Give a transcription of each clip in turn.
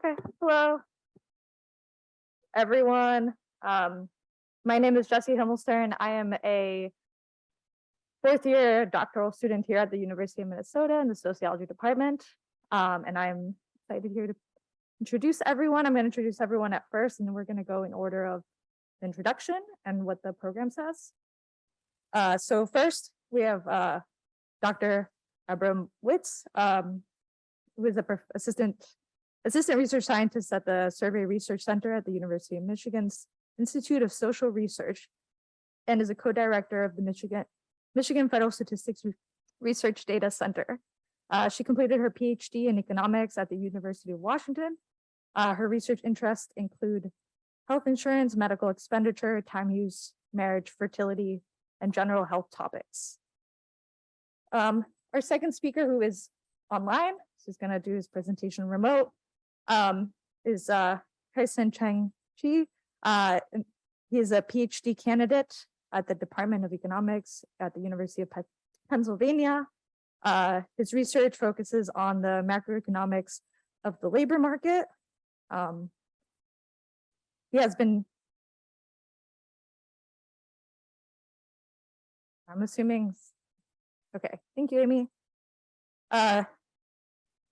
Okay, hello, everyone. My name is Jessie Himmelstern. I am a fourth-year doctoral student here at the University of Minnesota in the sociology department. And I'm excited here to introduce everyone. I'm going to introduce everyone at first, and then we're going to go in order of the introduction and what the program says. So first, we have Dr. Abramowitz, who is a assistant research scientist at the Survey Research Center at the University of Michigan's Institute of Social Research, and is a co-director of the Michigan Federal Statistics Research Data Center. She completed her PhD in economics at the University of Washington. Her research interests include health insurance, medical expenditure, time use, marriage, fertility, and general health topics. Our second speaker, who is online, who's going to do his presentation remote, is Hyson Cheng Chi. He is a PhD candidate at the Department of Economics at the University of Pennsylvania. His research focuses on the macroeconomics of the labor market. He has been, I'm assuming, okay, thank you, Amy.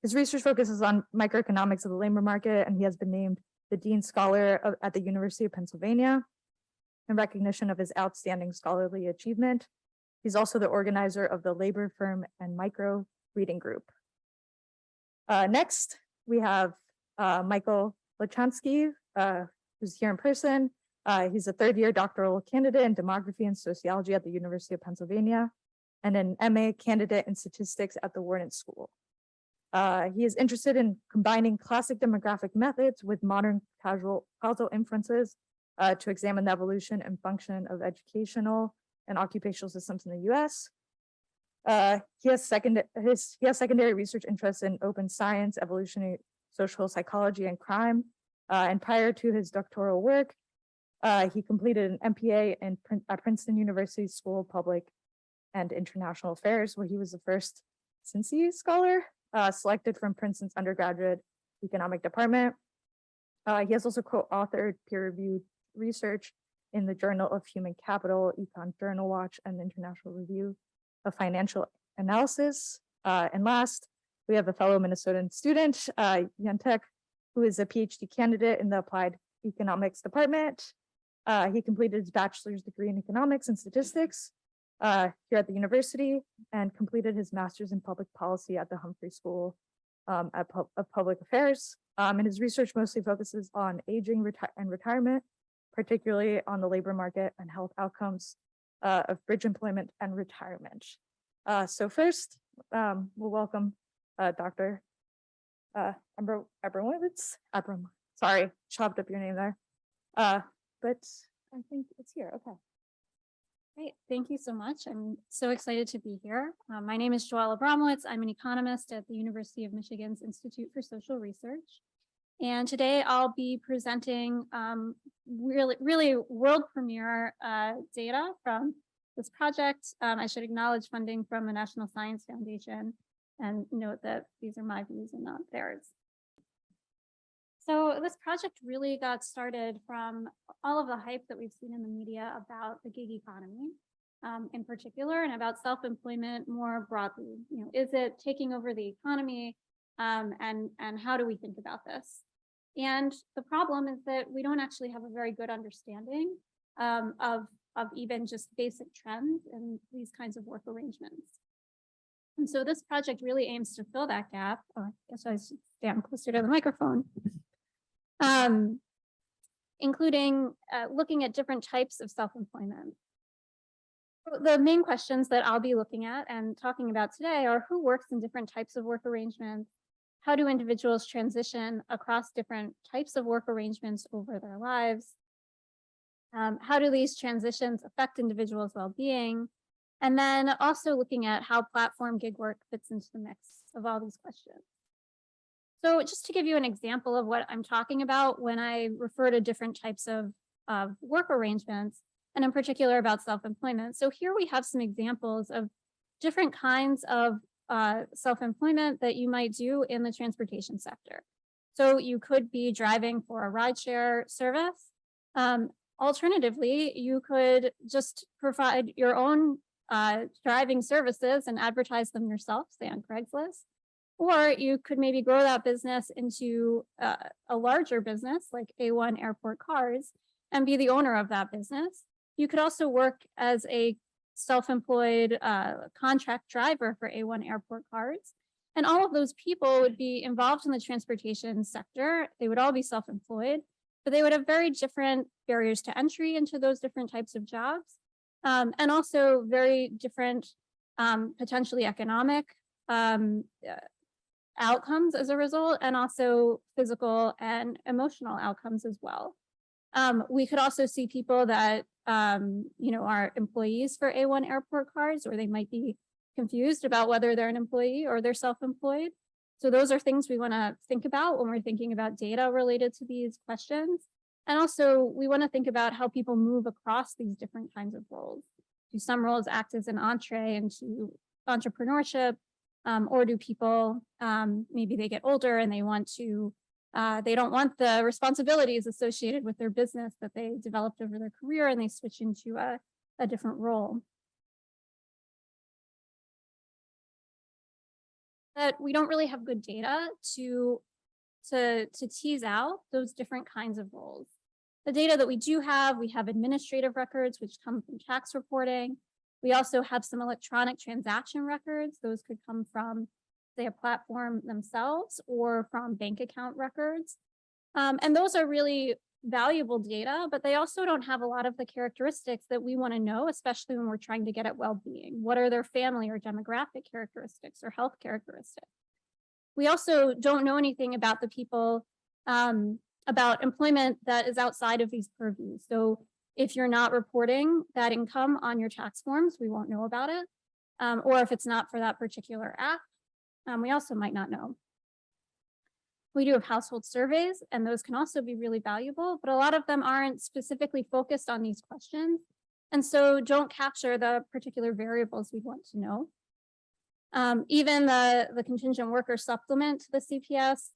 His research focuses on microeconomics of the labor market, and he has been named the Dean Scholar at the University of Pennsylvania in recognition of his outstanding scholarly achievement. He's also the organizer of the Labor Firm and Micro Reading Group. Next, we have Michael Lachanski, who's here in person. He's a third-year doctoral candidate in demography and sociology at the University of Pennsylvania, and an MA candidate in statistics at the Wharton School. He is interested in combining classic demographic methods with modern causal inferences to examine the evolution and function of educational and occupational systems in the US. He has secondary research interests in open science, evolutionary social psychology, and crime. And prior to his doctoral work, he completed an MPA at Princeton University School of Public and International Affairs, where he was the first Cincy scholar selected from Princeton's undergraduate economic department. He has also co-authored peer-reviewed research in the Journal of Human Capital, Econ Journal Watch, and the International Review of Financial Analysis. And last, we have a fellow Minnesotan student, Taek, who is a PhD candidate in the Applied Economics Department. He completed his bachelor's degree in economics and statistics here at the university, and completed his master's in public policy at the Humphrey School of Public Affairs. And his research mostly focuses on aging and retirement, particularly on the labor market and health outcomes of bridge employment and retirement. So first, we'll welcome Dr. Abramowitz. Sorry, chopped up your name there. But I think it's here, okay. Great, thank you so much. I'm so excited to be here. My name is Joelle Abramowitz. I'm an economist at the University of Michigan's Institute for Social Research. And today I'll be presenting really world premiere data from this project. I should acknowledge funding from the National Science Foundation and note that these are my views and not theirs. So this project really got started from all of the hype that we've seen in the media about the gig economy in particular, and about self-employment more broadly. You know, is it taking over the economy, and how do we think about this? And the problem is that we don't actually have a very good understanding of even just basic trends in these kinds of work arrangements. And so this project really aims to fill that gap. Oh, I guess I should stand closer to the microphone. Including looking at different types of self-employment. The main questions that I'll be looking at and talking about today are: who works in different types of work arrangements? How do individuals transition across different types of work arrangements over their lives? How do these transitions affect individuals' well-being? And then also looking at how platform gig work fits into the mix of all these questions. So just to give you an example of what I'm talking about when I refer to different types of work arrangements, and in particular about self-employment. So here we have some examples of different kinds of self-employment that you might do in the transportation sector. So you could be driving for a rideshare service. Alternatively, you could just provide your own driving services and advertise them yourself, say on Craigslist. Or you could maybe grow that business into a larger business like A1 Airport Cars and be the owner of that business. You could also work as a self-employed contract driver for A1 Airport Cars. And all of those people would be involved in the transportation sector. They would all be self-employed, but they would have very different barriers to entry into those different types of jobs. And also very different potentially economic outcomes as a result, and also physical and emotional outcomes as well. We could also see people that are employees for A1 Airport Cars, or they might be confused about whether they're an employee or they're self-employed. So those are things we want to think about when we're thinking about data related to these questions. And also we want to think about how people move across these different kinds of roles. Do some roles act as an entree into entrepreneurship? Or do people, maybe they get older and they want to, they don't want the responsibilities associated with their business that they developed over their career, and they switch into a different role. But we don't really have good data to tease out those different kinds of roles. The data that we do have, we have administrative records, which come from tax reporting. We also have some electronic transaction records. Those could come from, say, a platform themselves or from bank account records. And those are really valuable data, but they also don't have a lot of the characteristics that we want to know, especially when we're trying to get at well-being. What are their family or demographic characteristics or health characteristics? We also don't know anything about the people, about employment that is outside of these purviews. So if you're not reporting that income on your tax forms, we won't know about it. Or if it's not for that particular act, we also might not know. We do have household surveys, and those can also be really valuable, but a lot of them aren't specifically focused on these questions, and so don't capture the particular variables we want to know. Even the contingent worker supplement to the CPS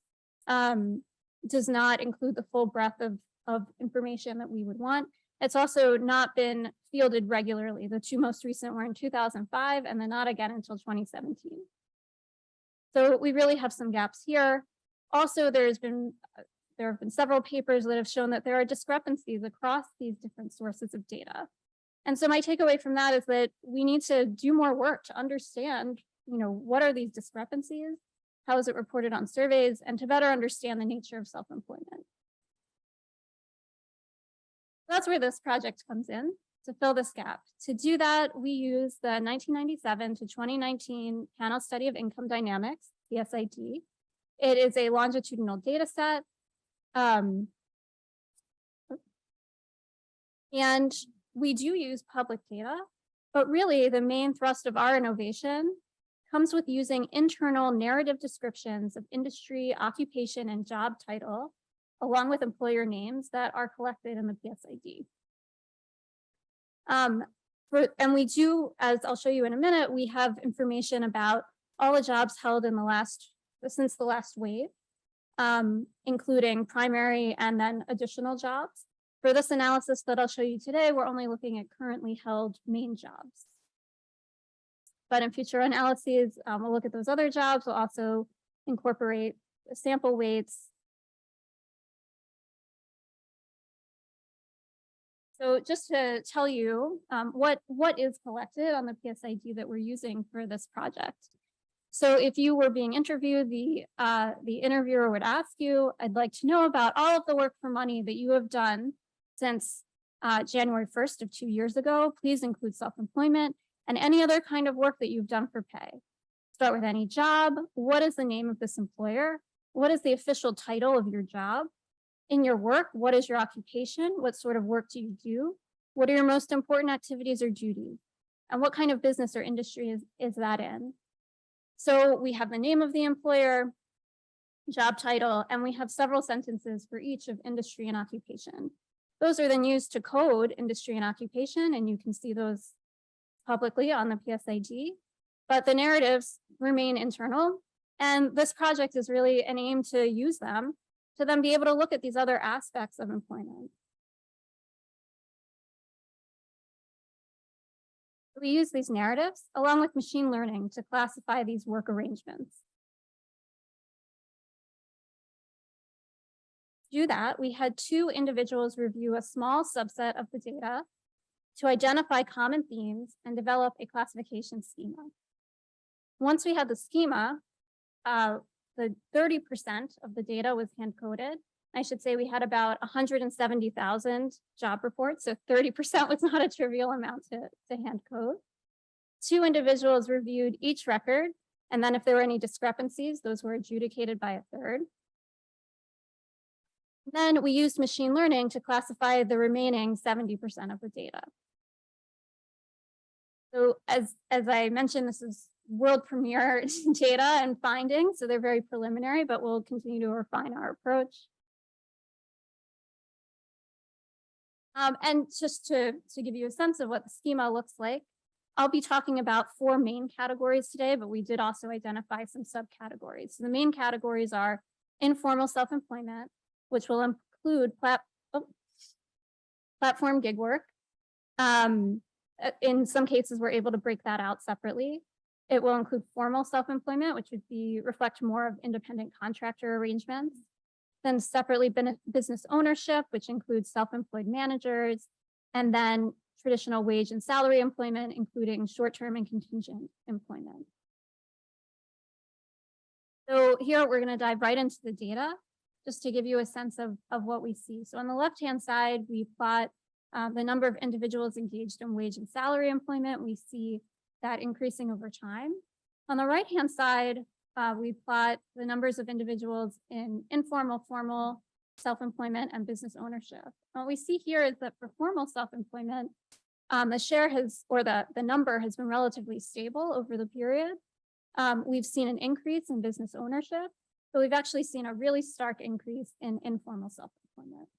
does not include the full breadth of information that we would want. It's also not been fielded regularly. The two most recent were in 2005 and then not again until 2017. So we really have some gaps here. Also, there have been several papers that have shown that there are discrepancies across these different sources of data. And so my takeaway from that is that we need to do more work to understand, what are these discrepancies? How is it reported on surveys? And to better understand the nature of self-employment. That's where this project comes in, to fill this gap. To do that, we use the 1997 to 2019 Panel Study of Income Dynamics, PSID. It is a longitudinal data set. And we do use public data, but really the main thrust of our innovation comes with using internal narrative descriptions of industry, occupation, and job title, along with employer names that are collected in the PSID. And we do, as I'll show you in a minute, we have information about all the jobs held in since the last wave, including primary and then additional jobs. For this analysis that I'll show you today, we're only looking at currently held main jobs. But in future analyses, we'll look at those other jobs. We'll also incorporate sample weights. So just to tell you what is collected on the PSID that we're using for this project. So if you were being interviewed, the interviewer would ask you, I'd like to know about all of the work for money that you have done since January 1st of 2 years ago. Please include self-employment and any other kind of work that you've done for pay. Start with any job. What is the name of this employer? What is the official title of your job? In your work, what is your occupation? What sort of work do you do? What are your most important activities or duties? And what kind of business or industry is that in? So we have the name of the employer, job title, and we have several sentences for each of industry and occupation. Those are then used to code industry and occupation, and you can see those publicly on the PSID, but the narratives remain internal. And this project is really an aim to use them to then be able to look at these other aspects of employment. We use these narratives along with machine learning to classify these work arrangements. To do that, we had 2 individuals review a small subset of the data to identify common themes and develop a classification schema. Once we had the schema, the 30% of the data was hand-coded. I should say we had about 170,000 job reports, so 30% was not a trivial amount to hand code. 2 individuals reviewed each record, and then if there were any discrepancies, those were adjudicated by a third. Then we used machine learning to classify the remaining 70% of the data. So as I mentioned, this is world premiere data and findings, so they're very preliminary, but we'll continue to refine our approach. And just to give you a sense of what the schema looks like, I'll be talking about 4 main categories today, but we did also identify some subcategories. So the main categories are informal self-employment, which will include platform gig work. In some cases, we're able to break that out separately. It will include formal self-employment, which would reflect more of independent contractor arrangements. Then separately business ownership, which includes self-employed managers, and then traditional wage and salary employment, including short-term and contingent employment. So here we're going to dive right into the data, just to give you a sense of what we see. So on the left-hand side, we plot the number of individuals engaged in wage and salary employment. We see that increasing over time. On the right-hand side, we plot the numbers of individuals in informal, formal self-employment and business ownership. And what we see here is that for formal self-employment, the share the number has been relatively stable over the period. We've seen an increase in business ownership, but we've actually seen a really stark increase in informal self-employment.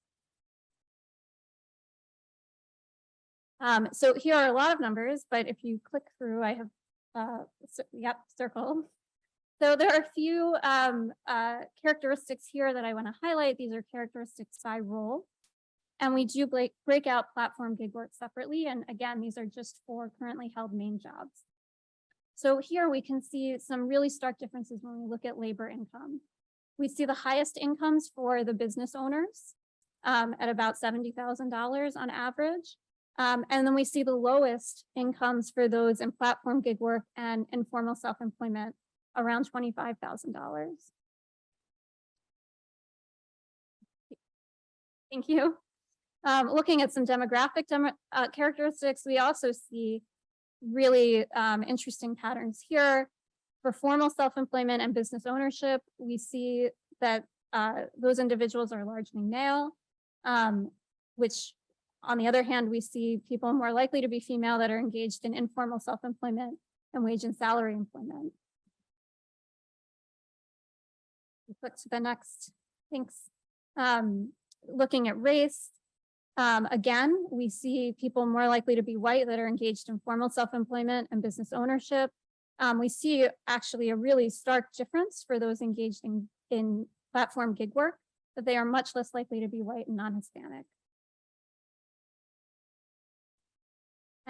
So here are a lot of numbers, but if you click through, I have, circle. So there are a few characteristics here that I want to highlight. These are characteristics by role. And we do break out platform gig work separately. And again, these are just for currently held main jobs. So here we can see some really stark differences when we look at labor income. We see the highest incomes for the business owners at about $70,000 on average. And then we see the lowest incomes for those in platform gig work and informal self-employment, around $25,000. Thank you. Looking at some demographic characteristics, we also see really interesting patterns here. For formal self-employment and business ownership, we see that those individuals are largely male, which on the other hand, we see people more likely to be female that are engaged in informal self-employment and wage and salary employment. Click to the next, thanks. Looking at race, again, we see people more likely to be white that are engaged in formal self-employment and business ownership. We see actually a really stark difference for those engaged in platform gig work, that they are much less likely to be white and non-Hispanic.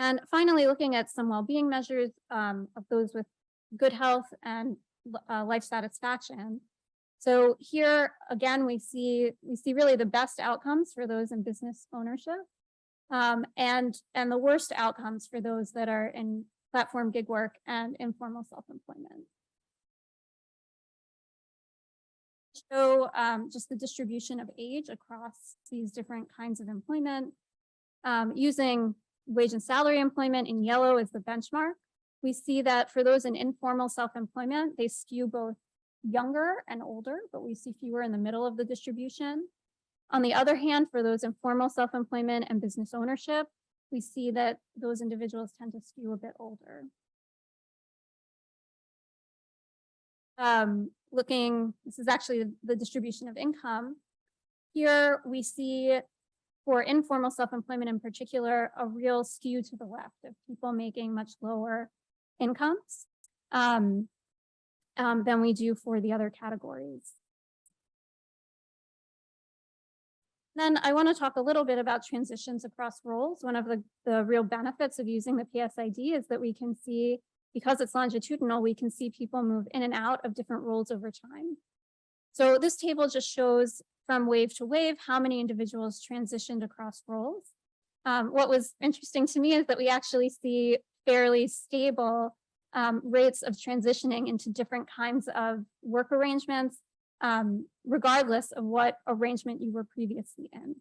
And finally, looking at some well-being measures of those with good health and life satisfaction. So here, again, we see really the best outcomes for those in business ownership and the worst outcomes for those that are in platform gig work and informal self-employment. So just the distribution of age across these different kinds of employment. Using wage and salary employment in yellow as the benchmark, we see that for those in informal self-employment, they skew both younger and older, but we see fewer in the middle of the distribution. On the other hand, for those in formal self-employment and business ownership, we see that those individuals tend to skew a bit older. This is actually the distribution of income. Here we see for informal self-employment in particular, a real skew to the left of people making much lower incomes than we do for the other categories. Then I want to talk a little bit about transitions across roles. One of the real benefits of using the PSID is that we can see, because it's longitudinal, we can see people move in and out of different roles over time. So this table just shows from wave to wave how many individuals transitioned across roles. What was interesting to me is that we actually see fairly stable rates of transitioning into different kinds of work arrangements, regardless of what arrangement you were previously in.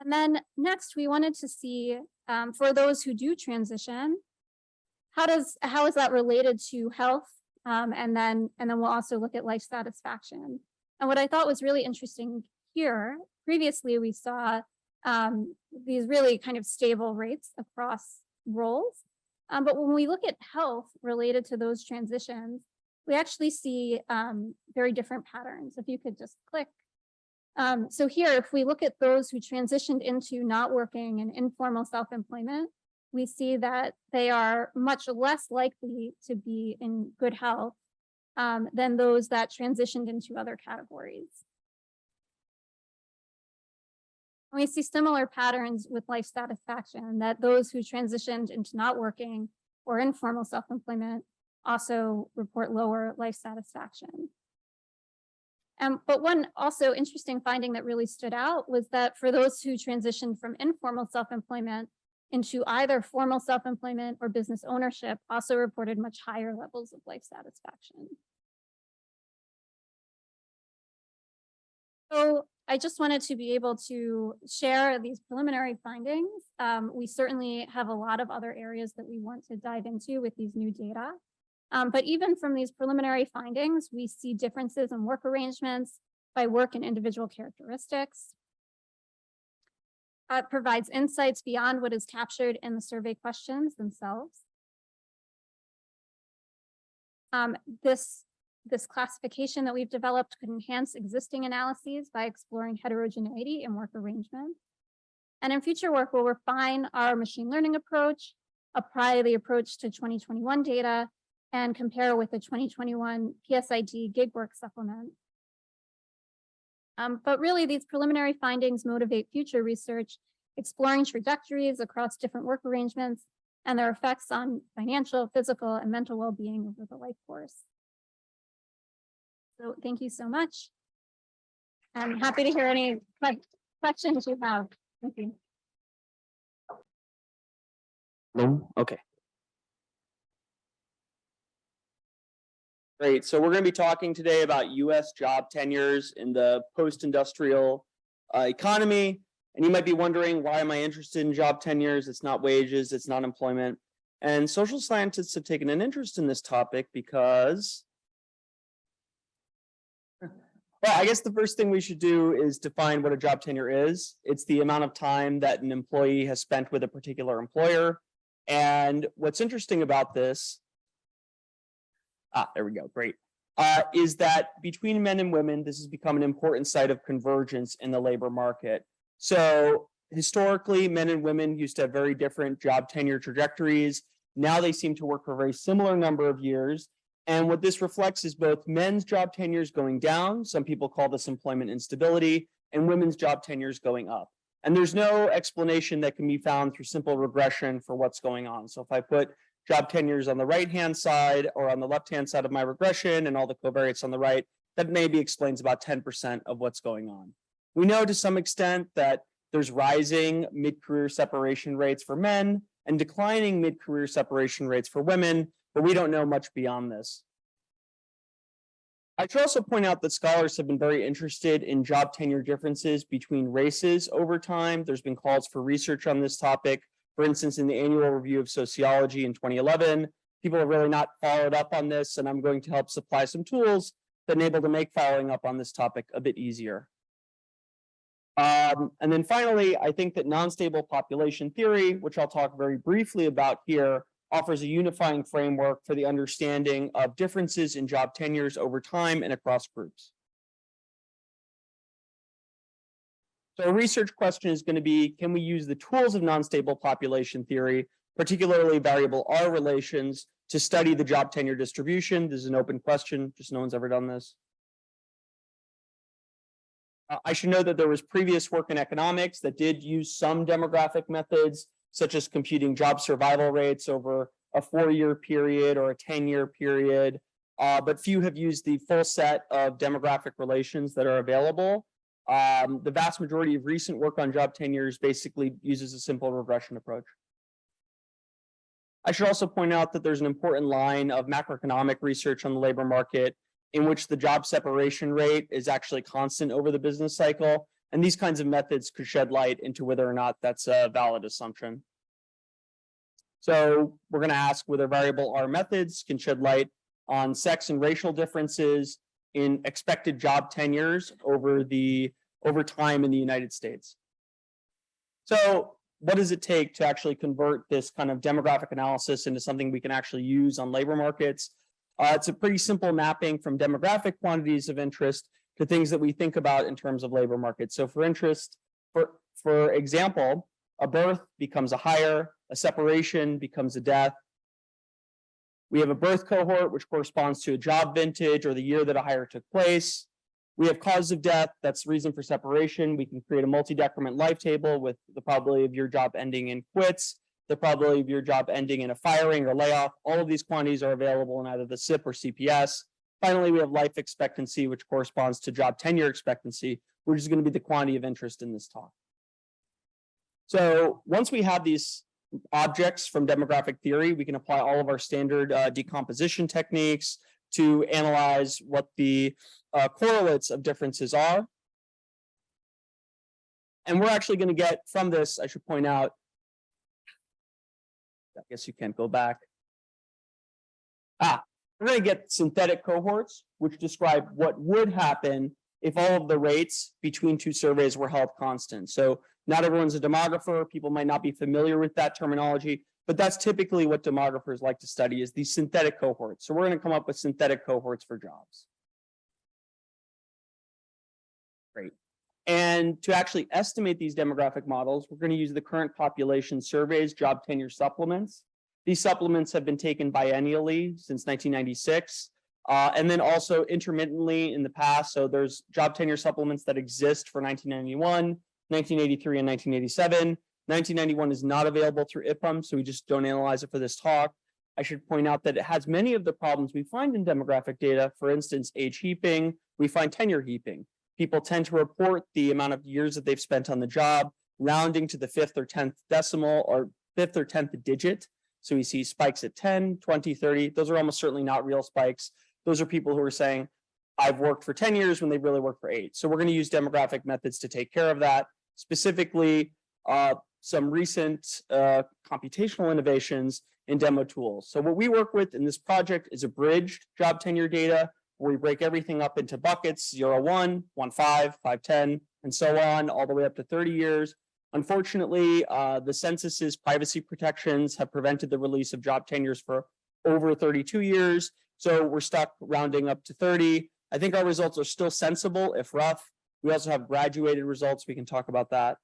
And then next, we wanted to see, for those who do transition, how is that related to health? And then we'll also look at life satisfaction. And what I thought was really interesting here, previously we saw these really kind of stable rates across roles. But when we look at health related to those transitions, we actually see very different patterns. If you could just click. So here, if we look at those who transitioned into not working and informal self-employment, we see that they are much less likely to be in good health than those that transitioned into other categories. We see similar patterns with life satisfaction, that those who transitioned into not working or informal self-employment also report lower life satisfaction. But one also interesting finding that really stood out was that for those who transitioned from informal self-employment into either formal self-employment or business ownership also reported much higher levels of life satisfaction. So I just wanted to be able to share these preliminary findings. We certainly have a lot of other areas that we want to dive into with these new data. But even from these preliminary findings, we see differences in work arrangements by work and individual characteristics. It provides insights beyond what is captured in the survey questions themselves. This classification that we've developed could enhance existing analyses by exploring heterogeneity in work arrangements. And in future work, we'll refine our machine learning approach, apply the approach to 2021 data, and compare with the 2021 PSID gig work supplement. But really, these preliminary findings motivate future research, exploring trajectories across different work arrangements and their effects on financial, physical, and mental well-being over the life course. So thank you so much. I'm happy to hear any questions you have. Thank you. No? Okay. Great. So we're going to be talking today about U.S. job tenures in the post-industrial economy. And you might be wondering, why am I interested in job tenures? It's not wages, it's not employment. And social scientists have taken an interest in this topic because, well, I guess the first thing we should do is define what a job tenure is. It's the amount of time that an employee has spent with a particular employer. And what's interesting about this, there we go, great, is that between men and women, this has become an important site of convergence in the labor market. So historically, men and women used to have very different job tenure trajectories. Now they seem to work for a very similar number of years. And what this reflects is both men's job tenures going down, some people call this employment instability, and women's job tenures going up. And there's no explanation that can be found through simple regression for what's going on. So if I put job tenures on the right-hand side or on the left-hand side of my regression and all the covariates on the right, that maybe explains about 10% of what's going on. We know to some extent that there's rising mid-career separation rates for men and declining mid-career separation rates for women, but we don't know much beyond this. I should also point out that scholars have been very interested in job tenure differences between races over time. There's been calls for research on this topic. For instance, in the annual review of sociology in 2011, people have really not followed up on this, and I'm going to help supply some tools that enable to make following up on this topic a bit easier. And then finally, I think that non-stable population theory, which I'll talk very briefly about here, offers a unifying framework for the understanding of differences in job tenures over time and across groups. So a research question is going to be, can we use the tools of non-stable population theory, particularly variable R relations, to study the job tenure distribution? This is an open question, just no one's ever done this. I should note that there was previous work in economics that did use some demographic methods, such as computing job survival rates over a 4-year period or a 10-year period. But few have used the full set of demographic relations that are available. The vast majority of recent work on job tenures basically uses a simple regression approach. I should also point out that there's an important line of macroeconomic research on the labor market in which the job separation rate is actually constant over the business cycle. And these kinds of methods could shed light into whether or not that's a valid assumption. So we're going to ask whether variable R methods can shed light on sex and racial differences in expected job tenures over time in the United States. So what does it take to actually convert this kind of demographic analysis into something we can actually use on labor markets? It's a pretty simple mapping from demographic quantities of interest to things that we think about in terms of labor markets. So for interest, for example, a birth becomes a hire, a separation becomes a death. We have a birth cohort, which corresponds to a job vintage or the year that a hire took place. We have cause of death, that's the reason for separation. We can create a multi-decrement life table with the probability of your job ending in quits, the probability of your job ending in a firing or layoff. All of these quantities are available in either the SIP or CPS. Finally, we have life expectancy, which corresponds to job tenure expectancy, which is going to be the quantity of interest in this talk. So once we have these objects from demographic theory, we can apply all of our standard decomposition techniques to analyze what the correlates of differences are. And we're actually going to get from this, I should point out, I guess you can't go back. We're going to get synthetic cohorts, which describe what would happen if all of the rates between two surveys were held constant. So not everyone's a demographer. People might not be familiar with that terminology, but that's typically what demographers like to study is these synthetic cohorts. So we're going to come up with synthetic cohorts for jobs. Great. And to actually estimate these demographic models, we're going to use the current population surveys, job tenure supplements. These supplements have been taken biennially since 1996, and then also intermittently in the past. So there's job tenure supplements that exist for 1991, 1983, and 1987. 1991 is not available through IPUMS, so we just don't analyze it for this talk. I should point out that it has many of the problems we find in demographic data. For instance, age heaping, we find tenure heaping. People tend to report the amount of years that they've spent on the job, rounding to the 5th or 10th decimal or 5th or 10th digit. So we see spikes at 10, 20, 30. Those are almost certainly not real spikes. Those are people who are saying, I've worked for 10 years when they really worked for 8. So we're going to use demographic methods to take care of that. Specifically, some recent computational innovations in demo tools. So what we work with in this project is abridged job tenure data, where we break everything up into buckets, 0, 1, 1, 5, 5, 10, and so on, all the way up to 30 years. Unfortunately, the census's privacy protections have prevented the release of job tenures for over 32 years. So we're stuck rounding up to 30. I think our results are still sensible, if rough. We also have graduated results. We can talk about that.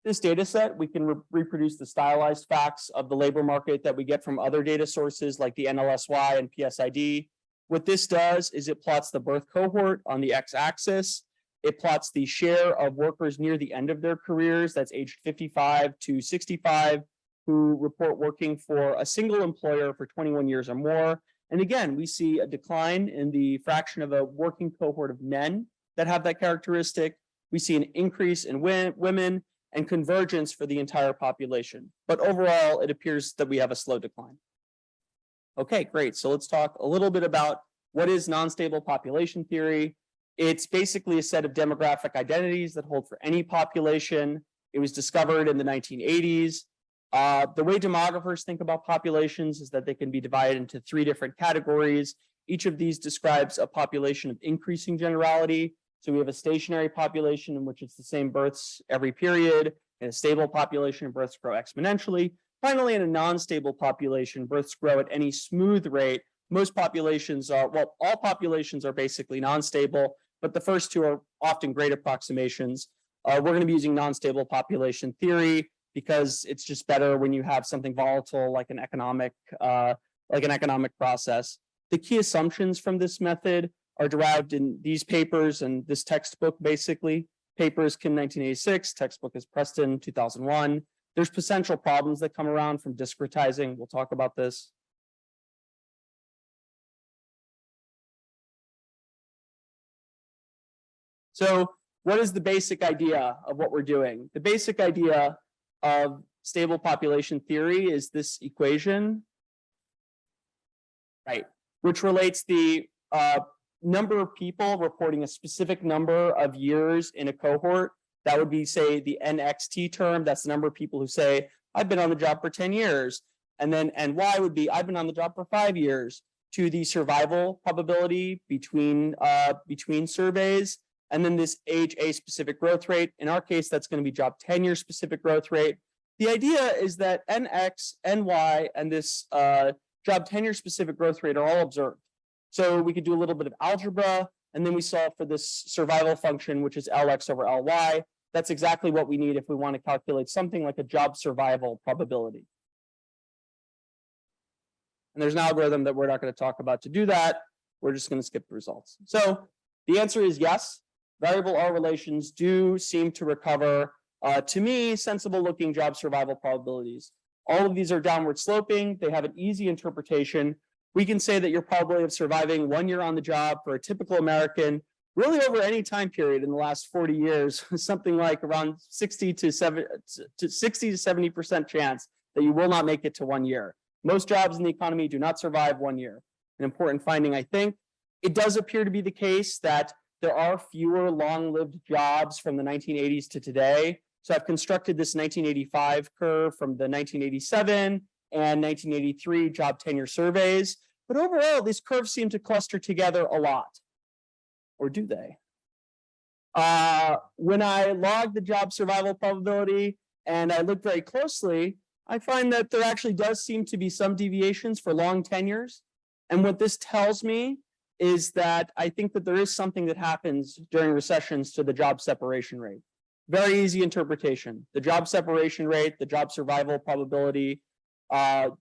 This data set, we can reproduce the stylized facts of the labor market that we get from other data sources like the NLSY and PSID. What this does is it plots the birth cohort on the x-axis. It plots the share of workers near the end of their careers, that's aged 55 to 65, who report working for a single employer for 21 years or more. And again, we see a decline in the fraction of a working cohort of men that have that characteristic. We see an increase in women and convergence for the entire population. But overall, it appears that we have a slow decline. Okay, great. So let's talk a little bit about what is non-stable population theory. It's basically a set of demographic identities that hold for any population. It was discovered in the 1980s. The way demographers think about populations is that they can be divided into 3 different categories. Each of these describes a population of increasing generality. So we have a stationary population in which it's the same births every period, and a stable population, births grow exponentially. Finally, in a non-stable population, births grow at any smooth rate. Most populations are, well, all populations are basically non-stable, but the first 2 are often great approximations. We're going to be using non-stable population theory because it's just better when you have something volatile like an economic process. The key assumptions from this method are derived in these papers and this textbook, basically. Paper is Kim 1986, textbook is Preston 2001. There's potential problems that come around from discretizing. We'll talk about this. So what is the basic idea of what we're doing? The basic idea of stable population theory is this equation, right, which relates the number of people reporting a specific number of years in a cohort. That would be, say, the NXT term. That's the number of people who say, I've been on the job for 10 years. And then NY would be, I've been on the job for 5 years, to the survival probability between surveys. And then this age A specific growth rate. In our case, that's going to be job tenure specific growth rate. The idea is that NX, NY, and this job tenure specific growth rate are all observed. So we could do a little bit of algebra, and then we solve for this survival function, which is LX over LY. That's exactly what we need if we want to calculate something like a job survival probability. And there's an algorithm that we're not going to talk about to do that. We're just going to skip the results. So the answer is yes. Variable R relations do seem to recover, to me, sensible looking job survival probabilities. All of these are downward sloping. They have an easy interpretation. We can say that your probability of surviving 1 year on the job for a typical American, really over any time period in the last 40 years, something like around 60 to 70% chance that you will not make it to 1 year. Most jobs in the economy do not survive 1 year. An important finding, I think. It does appear to be the case that there are fewer long-lived jobs from the 1980s to today. So I've constructed this 1985 curve from the 1987 and 1983 job tenure surveys. But overall, these curves seem to cluster together a lot. Or do they? When I log the job survival probability and I look very closely, I find that there actually does seem to be some deviations for long tenures. And what this tells me is that I think that there is something that happens during recessions to the job separation rate. Very easy interpretation. The job separation rate, the job survival probability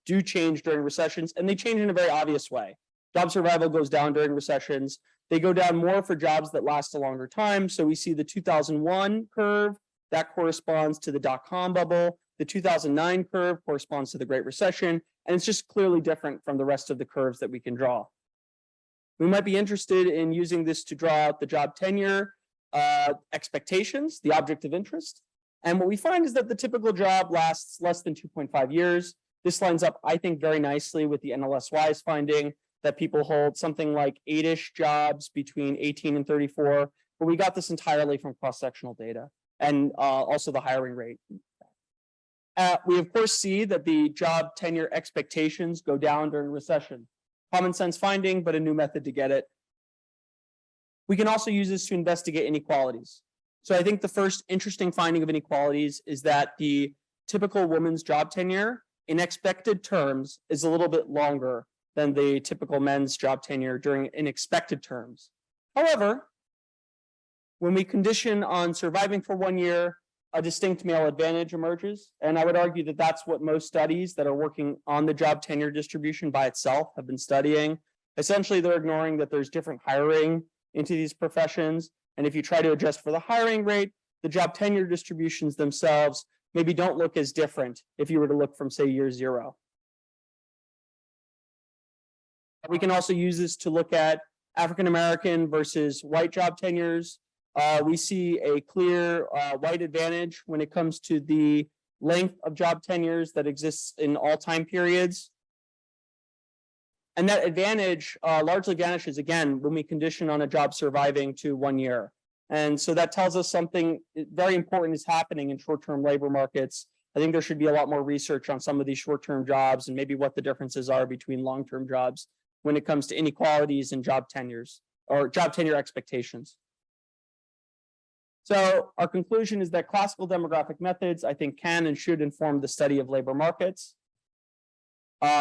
do change during recessions, and they change in a very obvious way. Job survival goes down during recessions. They go down more for jobs that last a longer time. So we see the 2001 curve, that corresponds to the dot-com bubble. The 2009 curve corresponds to the Great Recession, and it's just clearly different from the rest of the curves that we can draw. We might be interested in using this to draw out the job tenure expectations, the object of interest. And what we find is that the typical job lasts less than 2.5 years. This lines up, I think, very nicely with the NLSY's finding that people hold something like 8-ish jobs between 18 and 34. But we got this entirely from cross-sectional data and also the hiring rate. We, of course, see that the job tenure expectations go down during recession. Common sense finding, but a new method to get it. We can also use this to investigate inequalities. So I think the first interesting finding of inequalities is that the typical woman's job tenure in expected terms is a little bit longer than the typical men's job tenure in expected terms. However, when we condition on surviving for 1 year, a distinct male advantage emerges. And I would argue that that's what most studies that are working on the job tenure distribution by itself have been studying. Essentially, they're ignoring that there's different hiring into these professions. And if you try to adjust for the hiring rate, the job tenure distributions themselves maybe don't look as different if you were to look from, say, year 0. We can also use this to look at African-American versus white job tenures. We see a clear white advantage when it comes to the length of job tenures that exists in all time periods. And that advantage largely vanishes again when we condition on a job surviving to 1 year. And so that tells us something very important is happening in short-term labor markets. I think there should be a lot more research on some of these short-term jobs and maybe what the differences are between long-term jobs when it comes to inequalities in job tenures or job tenure expectations. So our conclusion is that classical demographic methods, I think, can and should inform the study of labor markets.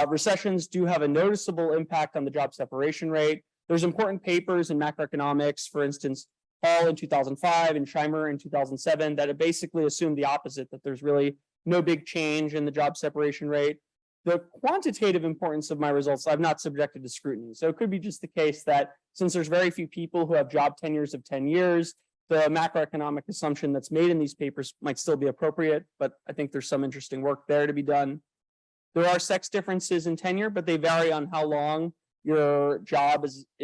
Recessions do have a noticeable impact on the job separation rate. There's important papers in macroeconomics, for instance, Hall in 2005 and Scheimer in 2007, that basically assume the opposite, that there's really no big change in the job separation rate. The quantitative importance of my results, I've not subjected to scrutiny. So it could be just the case that since there's very few people who have job tenures of 10 years, the macroeconomic assumption that's made in these papers might still be appropriate, but I think there's some interesting work there to be done. There are sex differences in tenure, but they vary on how long your job has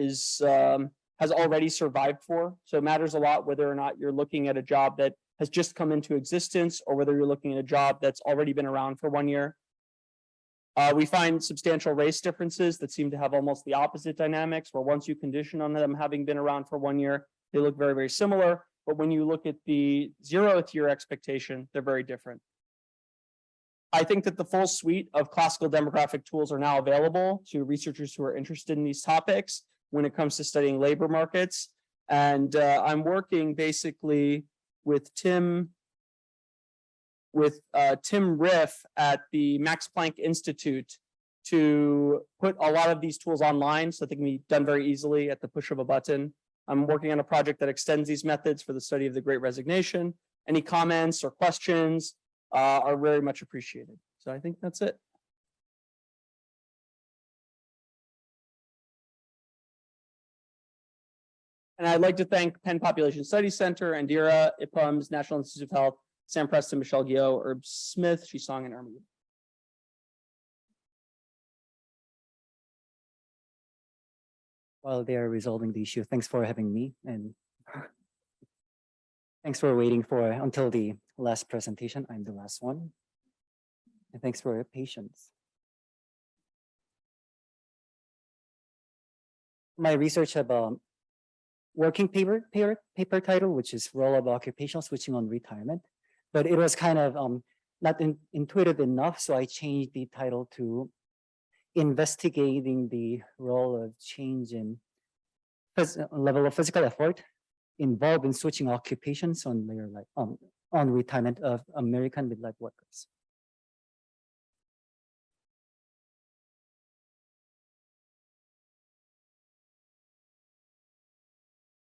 already survived for. So it matters a lot whether or not you're looking at a job that has just come into existence or whether you're looking at a job that's already been around for 1 year. We find substantial race differences that seem to have almost the opposite dynamics, where once you condition on them having been around for 1 year, they look very, very similar. But when you look at the 0th year expectation, they're very different. I think that the full suite of classical demographic tools are now available to researchers who are interested in these topics when it comes to studying labor markets. And I'm working basically with Tim Riff at the Max Planck Institute to put a lot of these tools online so they can be done very easily at the push of a button. I'm working on a project that extends these methods for the study of the Great Resignation. Any comments or questions are very much appreciated. So I think that's it. And I'd like to thank Penn Population Studies Center, Andira, IPUMS, National Institute of Health, Sam Preston, Michelle Guillot, Herb Smith, Shisong, and Ermi. While they are resolving the issue, thanks for having me, and thanks for waiting for until the last presentation. I'm the last one. And thanks for your patience. My research about working paper title, which is Role of Occupational Switching on Retirement, but it was kind of not intuitive enough, so I changed the title to Investigating the Role of Change in Level of Physical Effort Involved in Switching Occupations on retirement of American midlife workers.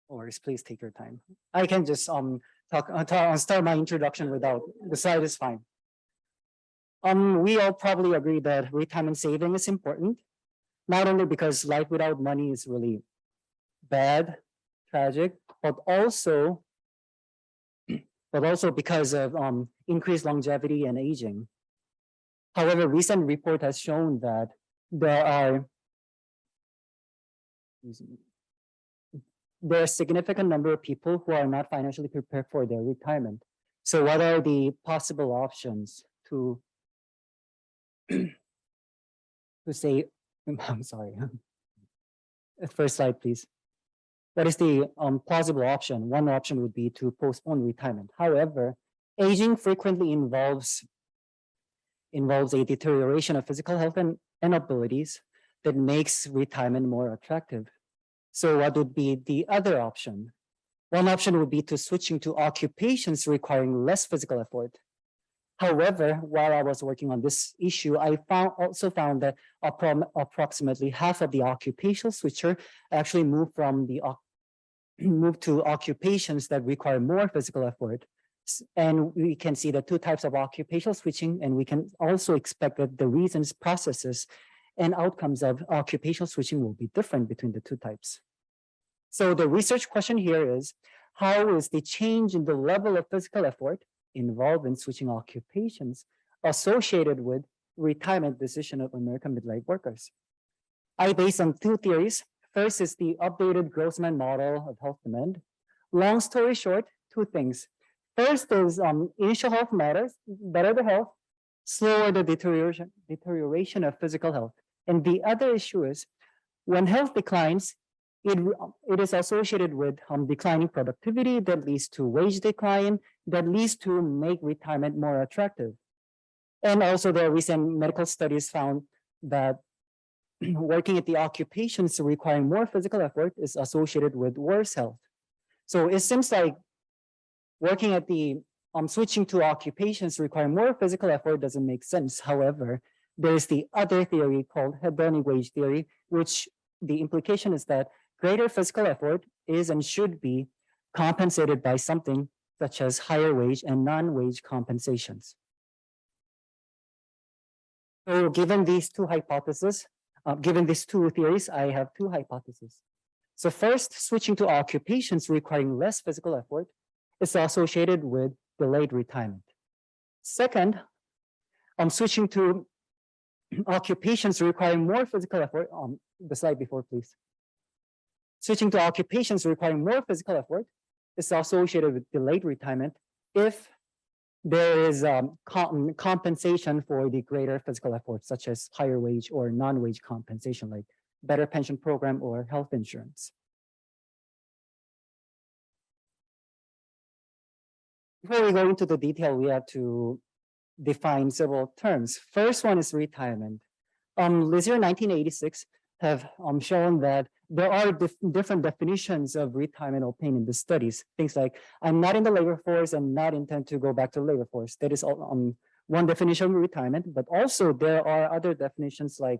Or please take your time. I can just start my introduction without the slide is fine. We all probably agree that retirement saving is important, not only because life without money is really bad, tragic, but also because of increased longevity and aging. However, recent report has shown that there are a significant number of people who are not financially prepared for their retirement. So what are the possible options to say, I'm sorry. First slide, please. What is the plausible option? One option would be to postpone retirement. However, aging frequently involves a deterioration of physical health and abilities that makes retirement more attractive. So what would be the other option? One option would be to switching to occupations requiring less physical effort. However, while I was working on this issue, I also found that approximately half of the occupational switcher actually moved to occupations that require more physical effort. And we can see the two types of occupational switching, and we can also expect that the reasons, processes, and outcomes of occupational switching will be different between the two types. So the research question here is, how is the change in the level of physical effort involved in switching occupations associated with retirement decision of American midlife workers? I based on two theories. First is the updated Grossman model of health demand. Long story short, two things. First is initial health matters, better the health, slower the deterioration of physical health. And the other issue is when health declines, it is associated with declining productivity that leads to wage decline, that leads to make retirement more attractive. And also the recent medical studies found that working at the occupations requiring more physical effort is associated with worse health. So it seems like working at the switching to occupations requiring more physical effort doesn't make sense. However, there's the other theory called hedonic wage theory, which the implication is that greater physical effort is and should be compensated by something such as higher wage and non-wage compensations. So given these two hypotheses, given these two theories, I have two hypotheses. So first, switching to occupations requiring less physical effort is associated with delayed retirement. Second, switching to occupations requiring more physical effort, the slide before, please. Switching to occupations requiring more physical effort is associated with delayed retirement if there is compensation for the greater physical effort, such as higher wage or non-wage compensation, like better pension program or health insurance. Before we go into the detail, we have to define several terms. First one is retirement. Lizier 1986 have shown that there are different definitions of retirement obtained in the studies. Things like, I'm not in the labor force and not intend to go back to the labor force. That is one definition of retirement, but also there are other definitions like,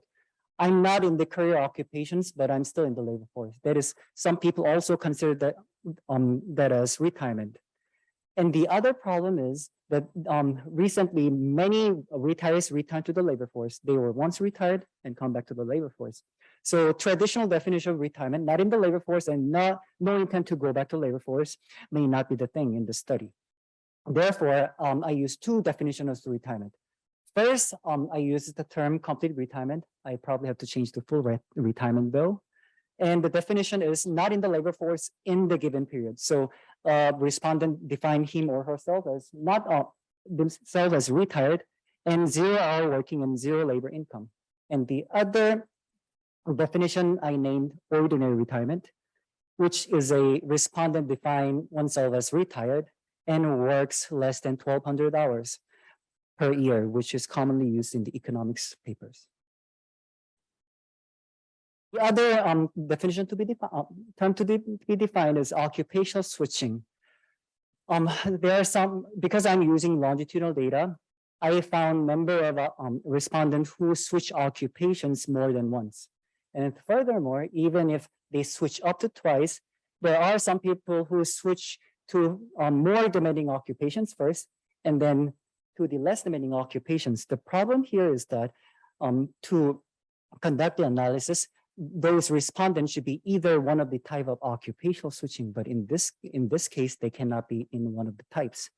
I'm not in the career occupations, but I'm still in the labor force. That is, some people also consider that, that as retirement. And the other problem is that recently many retirees return to the labor force. They were once retired and come back to the labor force. So traditional definition of retirement, not in the labor force and no intent to go back to labor force, may not be the thing in the study. Therefore, I use two definitions of retirement. First, I use the term complete retirement. I probably have to change to full retirement though. And the definition is not in the labor force in the given period. So respondent define him or herself as not themselves as retired and 0 hour working and zero labor income. And the other definition I named ordinary retirement, which is a respondent define oneself as retired and works less than 1,200 hours per year, which is commonly used in the economics papers. The other definition to be defined is occupational switching. There are some, because I'm using longitudinal data, I found number of respondents who switch occupations more than once. And furthermore, even if they switch up to twice, there are some people who switch to more demanding occupations first, and then to the less demanding occupations. The problem here is that to conduct the analysis, those respondents should be either one of the type of occupational switching, but in this case, they cannot be in one of the types.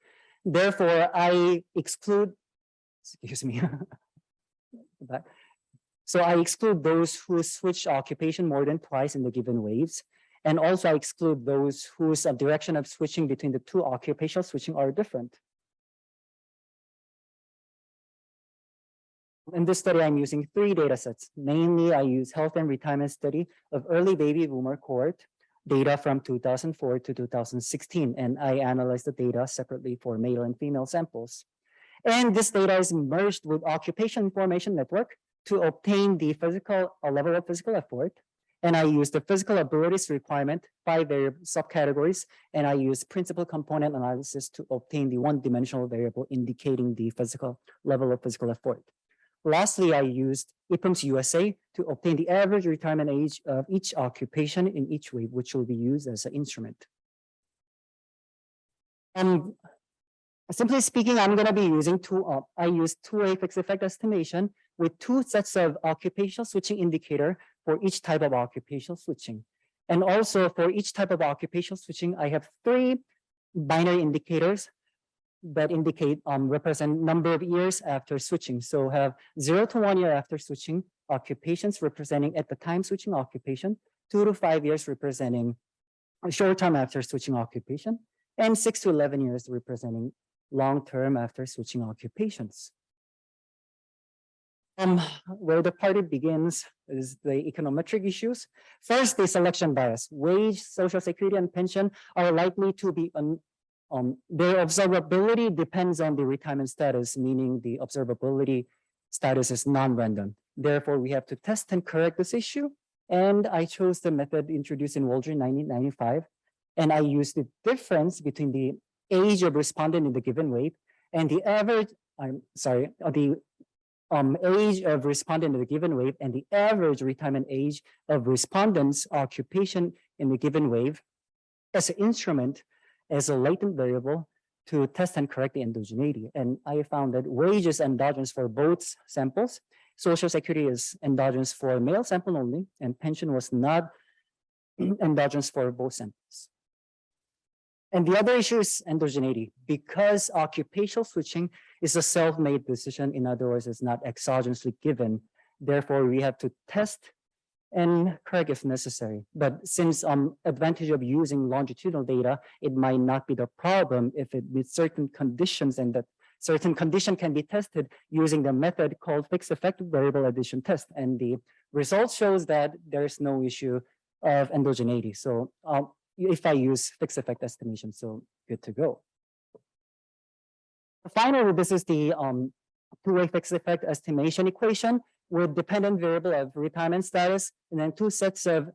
Therefore, I exclude, excuse me. So I exclude those who switch occupation more than twice in the given waves. And also I exclude those whose direction of switching between the two occupational switching are different. In this study, I'm using 3 data sets. Mainly, I use health and retirement study of early baby boomer cohort data from 2004 to 2016. And I analyzed the data separately for male and female samples. And this data is merged with occupation information network to obtain the physical level of physical effort. And I use the physical abilities requirement, 5 variable subcategories, and I use principal component analysis to obtain the one-dimensional variable indicating the physical level of physical effort. Lastly, I used IPUMS USA to obtain the average retirement age of each occupation in each wave, which will be used as an instrument. Simply speaking, I'm going to be using I use two-way fixed effect estimation with 2 sets of occupational switching indicator for each type of occupational switching. And also for each type of occupational switching, I have 3 binary indicators that indicate represent number of years after switching. So have 0 to 1 year after switching occupations representing at the time switching occupation, 2 to 5 years representing a short term after switching occupation, and 6 to 11 years representing long term after switching occupations. Where the party begins is the econometric issues. First, the selection bias. Wage, social security, and pension are likely to be their observability depends on the retirement status, meaning the observability status is non-random. Therefore, we have to test and correct this issue. And I chose the method introduced in Waldron 1995. And I used the difference between the age of respondent in the given wave and the average, the age of respondent in the given wave and the average retirement age of respondents' occupation in the given wave as an instrument as a latent variable to test and correct the endogeneity. And I found that wage is endogenous for both samples. Social Security is endogenous for male sample only, and pension was not endogenous for both samples. And the other issue is endogeneity. Because occupational switching is a self-made decision, in other words, it's not exogenously given. Therefore, we have to test and correct if necessary. But since advantage of using longitudinal data, it might not be the problem if it meets certain conditions, and that certain condition can be tested using the method called fixed effect variable addition test. And the result shows that there's no issue of endogeneity. So if I use fixed effect estimation, so good to go. Finally, this is the two-way fixed effect estimation equation with dependent variable of retirement status, and then two sets of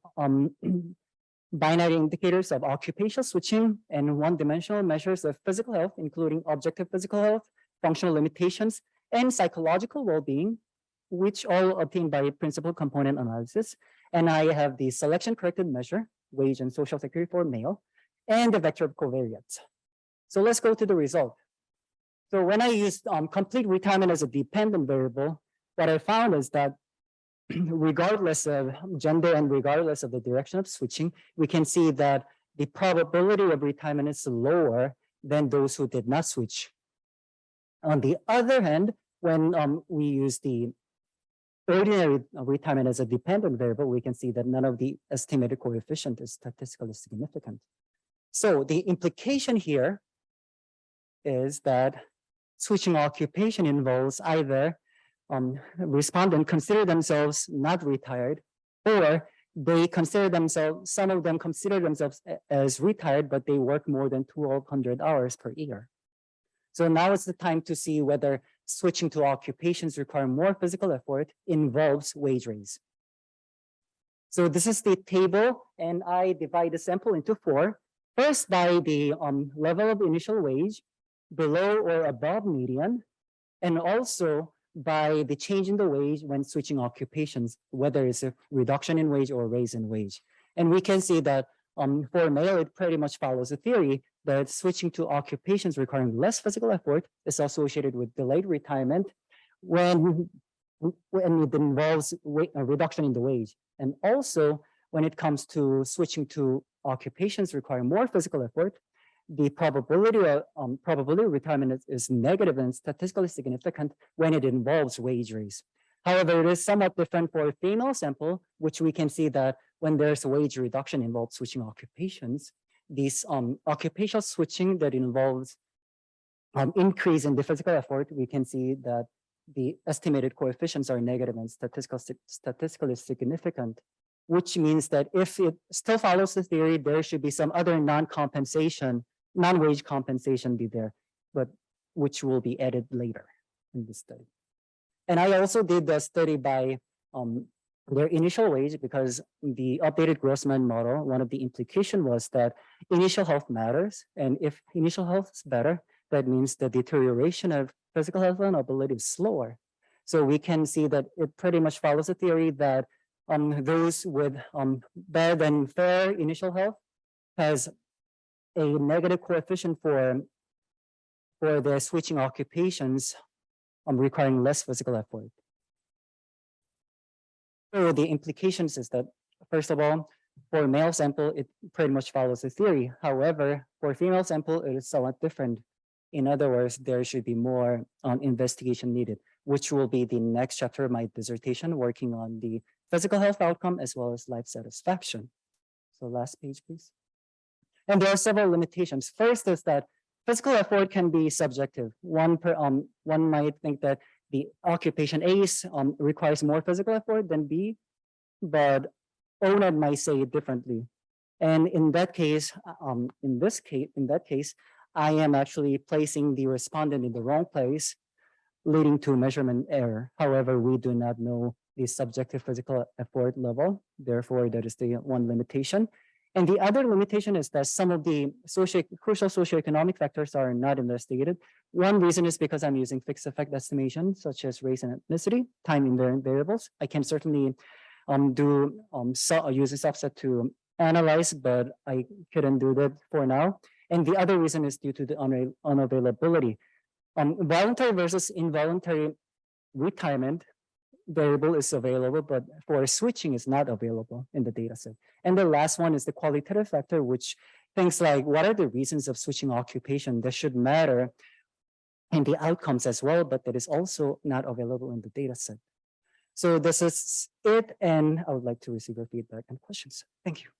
binary indicators of occupational switching and one-dimensional measures of physical health, including objective physical health, functional limitations, and psychological well-being, which all obtained by principal component analysis. And I have the selection corrected measure, wage and social security for male, and the vector of covariance. So let's go to the result. So when I used complete retirement as a dependent variable, what I found is that regardless of gender and regardless of the direction of switching, we can see that the probability of retirement is lower than those who did not switch. On the other hand, when we use the ordinary retirement as a dependent variable, we can see that none of the estimated coefficient is statistically significant. So the implication here is that switching occupation involves either respondent consider themselves not retired, or they consider themselves, some of them consider themselves as retired, but they work more than 1,200 hours per year. So now is the time to see whether switching to occupations require more physical effort involves wage raise. So this is the table, and I divide the sample into four. First, by the level of initial wage, below or above median, and also by the change in the wage when switching occupations, whether it's a reduction in wage or a raise in wage. And we can see that for male, it pretty much follows a theory that switching to occupations requiring less physical effort is associated with delayed retirement when it involves a reduction in the wage. And also, when it comes to switching to occupations requiring more physical effort, the probability of retirement is negative and statistically significant when it involves wage raise. However, it is somewhat different for a female sample, which we can see that when there's a wage reduction involved switching occupations, these occupational switching that involves increase in the physical effort, we can see that the estimated coefficients are negative and statistically significant, which means that if it still follows the theory, there should be some other non-wage compensation be there, but which will be added later in this study. And I also did the study by their initial wage, because the updated Grossman model, one of the implication was that initial health matters. And if initial health is better, that means the deterioration of physical health and ability is slower. So we can see that it pretty much follows the theory that those with better than fair initial health has a negative coefficient for the switching occupations requiring less physical effort. So the implications is that, first of all, for male sample, it pretty much follows the theory. However, for female sample, it is somewhat different. In other words, there should be more investigation needed, which will be the next chapter of my dissertation, working on the physical health outcome as well as life satisfaction. So last page, please. And there are several limitations. First is that physical effort can be subjective. One might think that the occupation A requires more physical effort than B, but ONED might say it differently. And in that case, I am actually placing the respondent in the wrong place, leading to measurement error. However, we do not know the subjective physical effort level. Therefore, that is the one limitation. And the other limitation is that some of the crucial socioeconomic factors are not investigated. One reason is because I'm using fixed effect estimation, such as race and ethnicity, time invariant variables. I can certainly use a subset to analyze, but I couldn't do that for now. And the other reason is due to the unavailability. Voluntary versus involuntary retirement variable is available, but for switching is not available in the data set. And the last one is the qualitative factor, which things like what are the reasons of switching occupation that should matter in the outcomes as well, but that is also not available in the data set. So this is it, and I would like to receive your feedback and questions. Thank you.